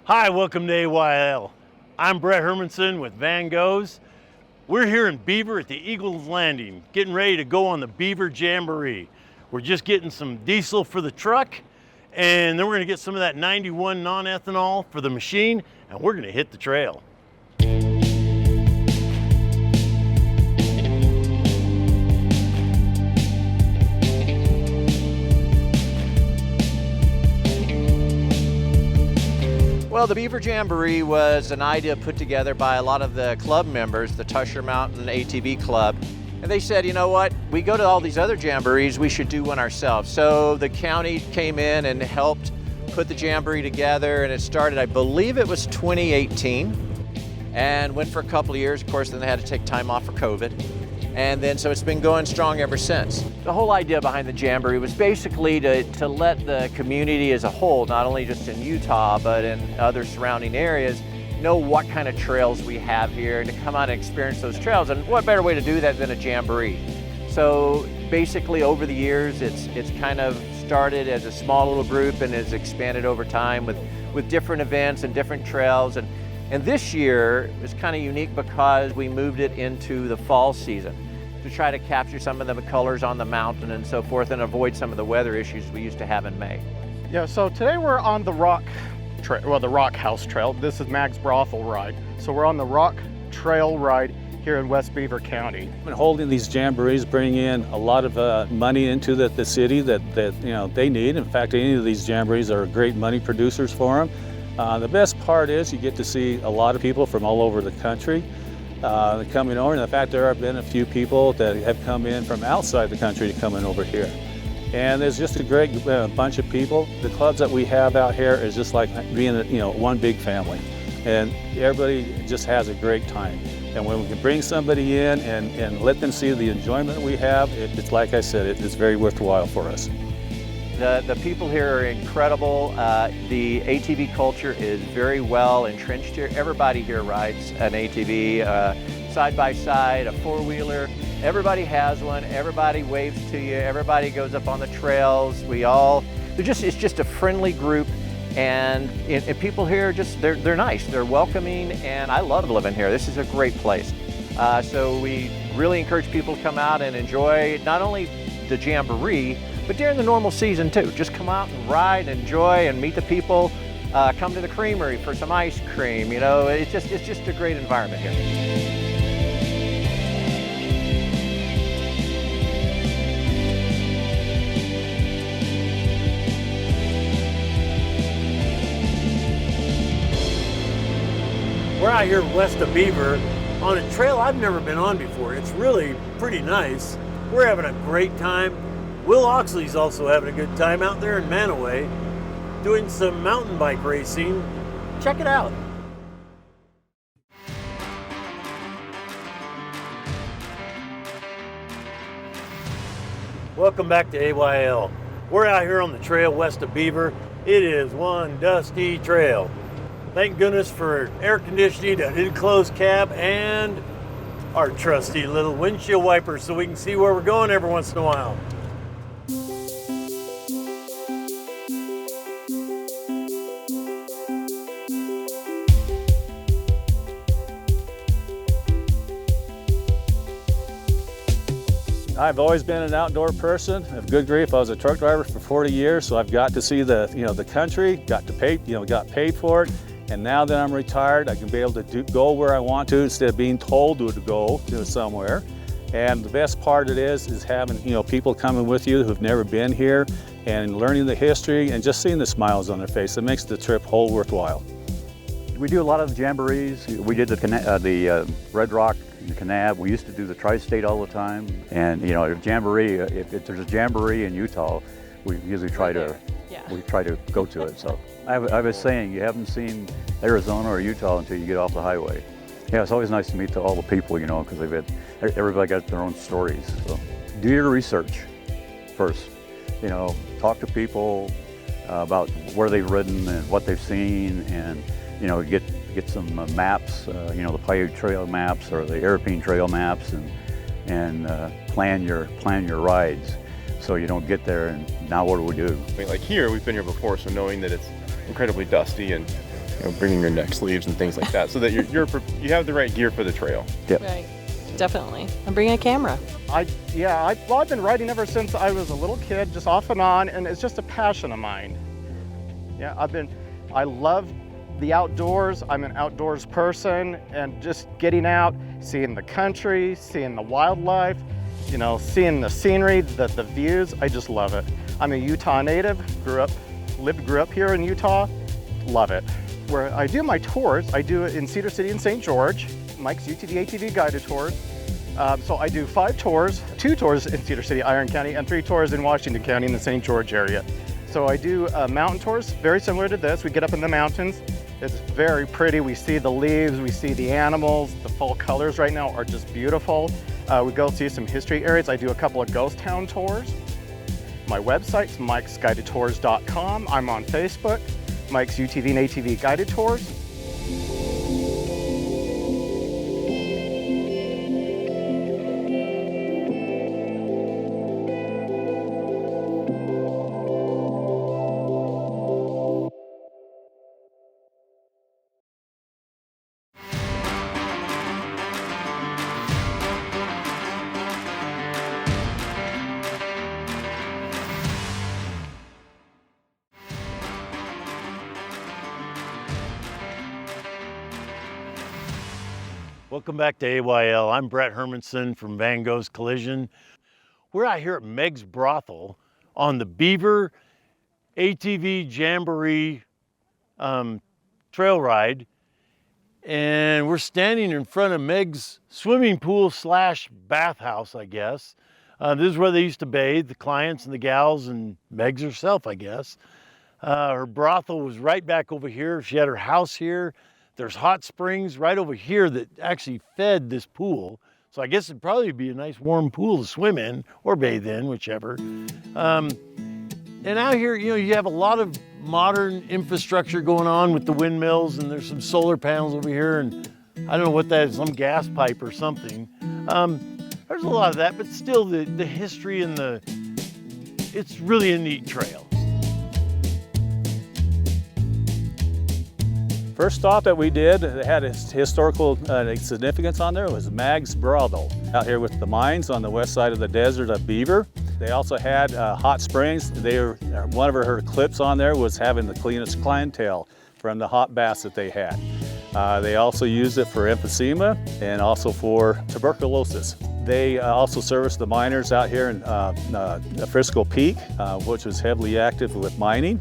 Hi, welcome to AYL. I'm Brett Hermansen with Van Goghs. We're here in Beaver at the Eagles Landing, getting ready to go on the Beaver Jamboree. We're just getting some diesel for the truck, and then we're gonna get some of that 91 non-ethanol for the machine, and we're gonna hit the trail. Well, the Beaver Jamboree was an idea put together by a lot of the club members, the Tusher Mountain ATV Club. And they said, you know what, we go to all these other jamborees, we should do one ourselves. So the county came in and helped put the jamboree together, and it started, I believe it was 2018, and went for a couple of years. Of course, then they had to take time off for COVID. And then, so it's been going strong ever since. The whole idea behind the Jamboree was basically to let the community as a whole, not only just in Utah, but in other surrounding areas, know what kind of trails we have here and to come out and experience those trails. And what better way to do that than a Jamboree? So basically over the years, it's kind of started as a small little group and has expanded over time with different events and different trails. And this year is kind of unique because we moved it into the fall season to try to capture some of the colors on the mountain and so forth and avoid some of the weather issues we used to have in May. Yeah, so today we're on the Rock House Trail. This is Mag's Brothel ride. So we're on the Rock Trail ride here in West Beaver County. Holding these jamborees bring in a lot of money into the city that they need. In fact, any of these jamborees are great money producers for them. The best part is you get to see a lot of people from all over the country coming over. And in fact, there have been a few people that have come in from outside the country to come in over here. And there's just a great bunch of people. The clubs that we have out here is just like being one big family. And everybody just has a great time. And when we can bring somebody in and let them see the enjoyment we have, it's like I said, it's very worthwhile for us. The people here are incredible. The ATV culture is very well entrenched here. Everybody here rides an ATV, side by side, a four-wheeler. Everybody has one. Everybody waves to you. Everybody goes up on the trails. It's just a friendly group, and people here they're nice. They're welcoming, and I love living here. This is a great place. So we really encourage people to come out and enjoy not only the Jamboree, but during the normal season too. Just come out and ride, enjoy, and meet the people. Come to the creamery for some ice cream. It's just a great environment here. We're out here west of Beaver on a trail I've never been on before. It's really pretty nice. We're having a great time. Will Oxley's also having a good time out there in Manaway, doing some mountain bike racing. Check it out. Welcome back to AYL. We're out here on the trail west of Beaver. It is one dusty trail. Thank goodness for air conditioning, an enclosed cab, and our trusty little windshield wipers so we can see where we're going every once in a while. I've always been an outdoor person. Of good grief, I was a truck driver for 40 years, so I've got to see the country, got paid for it. And now that I'm retired, I can be able to go where I want to instead of being told to go somewhere. And the best part of it is having people coming with you who've never been here and learning the history and just seeing the smiles on their face. It makes the trip whole worthwhile. We do a lot of the jamborees. We did the Red Rock and the Kanab. We used to do the Tri-State all the time. And if there's a jamboree in Utah, we usually try to go to it. So I was saying, you haven't seen Arizona or Utah until you get off the highway. Yeah, it's always nice to meet all the people, because everybody got their own stories. So do your research first. Talk to people about where they've ridden and what they've seen, and get some maps, the Paiute Trail maps or the Airpine Trail maps, and plan your rides so you don't get there and now what do we do? Like here, we've been here before, so knowing that it's incredibly dusty and bringing your neck sleeves and things like that, so that you have the right gear for the trail. Yep. Right, definitely. And bring a camera. I've been riding ever since I was a little kid, just off and on, and it's just a passion of mine. Yeah, I love the outdoors. I'm an outdoors person, and just getting out, seeing the country, seeing the wildlife, seeing the scenery, the views, I just love it. I'm a Utah native, grew up here in Utah, love it. Where I do my tours, I do it in Cedar City and St. George, Mike's UTV ATV guided tours. So I do 5 tours, 2 tours in Cedar City, Iron County, and 3 tours in Washington County in the St. George area. So I do mountain tours, very similar to this. We get up in the mountains. It's very pretty. We see the leaves, we see the animals. The fall colors right now are just beautiful. We go see some history areas. I do a couple of ghost town tours. My website's mikesguidedtours.com. I'm on Facebook, Mike's UTV and ATV Guided Tours. Welcome back to AYL. I'm Brett Hermansen from Van Gogh's Collision. We're out here at Meg's Brothel on the Beaver ATV Jamboree trail ride. And we're standing in front of Meg's swimming pool slash bathhouse, I guess. This is where they used to bathe, the clients and the gals, and Meg's herself, I guess. Her brothel was right back over here. She had her house here. There's hot springs right over here that actually fed this pool. So I guess it'd probably be a nice warm pool to swim in or bathe in, whichever. And out here, you have a lot of modern infrastructure going on with the windmills, and there's some solar panels over here, and I don't know what that is, some gas pipe or something. There's a lot of that, but still the history and it's really a neat trail. First stop that we did that had a historical significance on there was Meg's Brothel, out here with the mines on the west side of the desert of Beaver. They also had hot springs. One of her clips on there was having the cleanest clientele from the hot baths that they had. They also used it for emphysema and also for tuberculosis. They also serviced the miners out here in Frisco Peak, which was heavily active with mining.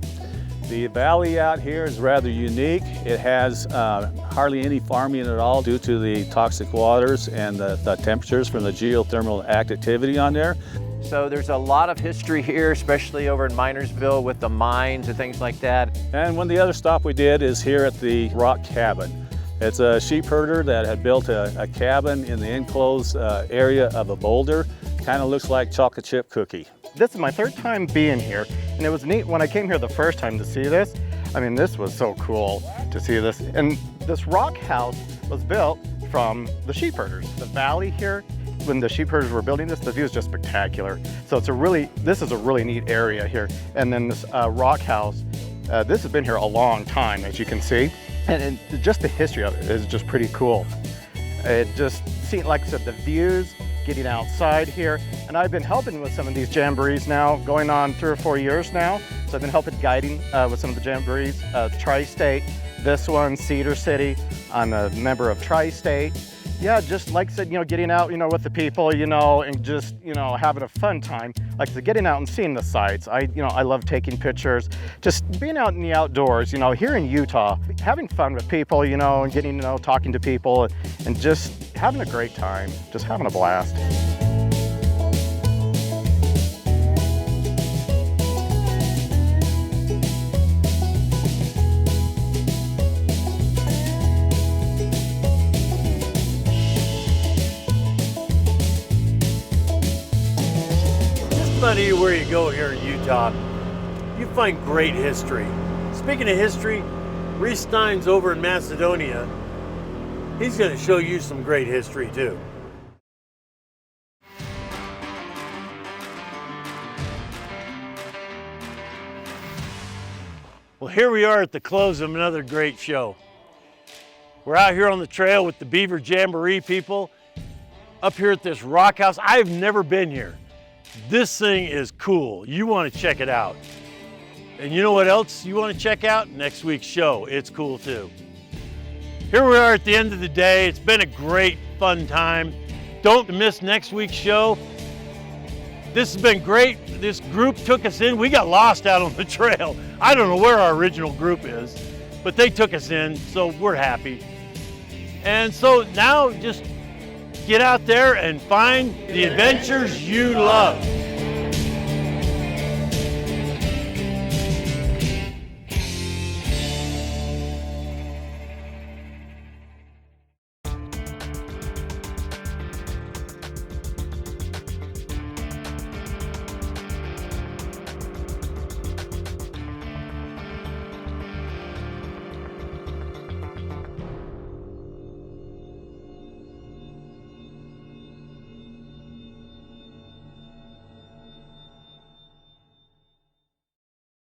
The valley out here is rather unique. It has hardly any farming at all due to the toxic waters and the temperatures from the geothermal activity on there. So there's a lot of history here, especially over in Minersville with the mines and things like that. And one of the other stop we did is here at the Rock Cabin. It's a sheep herder that had built a cabin in the enclosed area of a boulder. Kind of looks like chocolate chip cookie. This is my 3rd time being here, and it was neat when I came here the first time to see this. I mean, this was so cool to see this. And this rock house was built from the sheep herders. The valley here, when the sheep herders were building this, the view is just spectacular. So this is a really neat area here. And then this rock house, this has been here a long time, as you can see. And just the history of it is just pretty cool. It just seemed, like I said, the views, getting outside here. And I've been helping with some of these jamborees now, going on 3 or 4 years now. So I've been helping guiding with some of the jamborees, Tri-State, this one, Cedar City. I'm a member of Tri-State. Yeah, just like I said, getting out, with the people, and just, having a fun time. Like I said, getting out and seeing the sights. I love taking pictures, just being out in the outdoors, here in Utah, having fun with people, and getting, talking to people and just having a great time, just having a blast. No matter where you go here in Utah, you find great history. Speaking of history, Reese Stein's over in Macedonia. He's going to show you some great history too. Well, here we are at the close of another great show. We're out here on the trail with the Beaver Jamboree people, up here at this rock house. I've never been here. This thing is cool. You want to check it out. And you know what else you want to check out? Next week's show. It's cool too. Here we are at the end of the day. It's been a great, fun time. Don't miss next week's show. This has been great. This group took us in. We got lost out on the trail. I don't know where our original group is, but they took us in, so we're happy. And so now just get out there and find the adventures you love.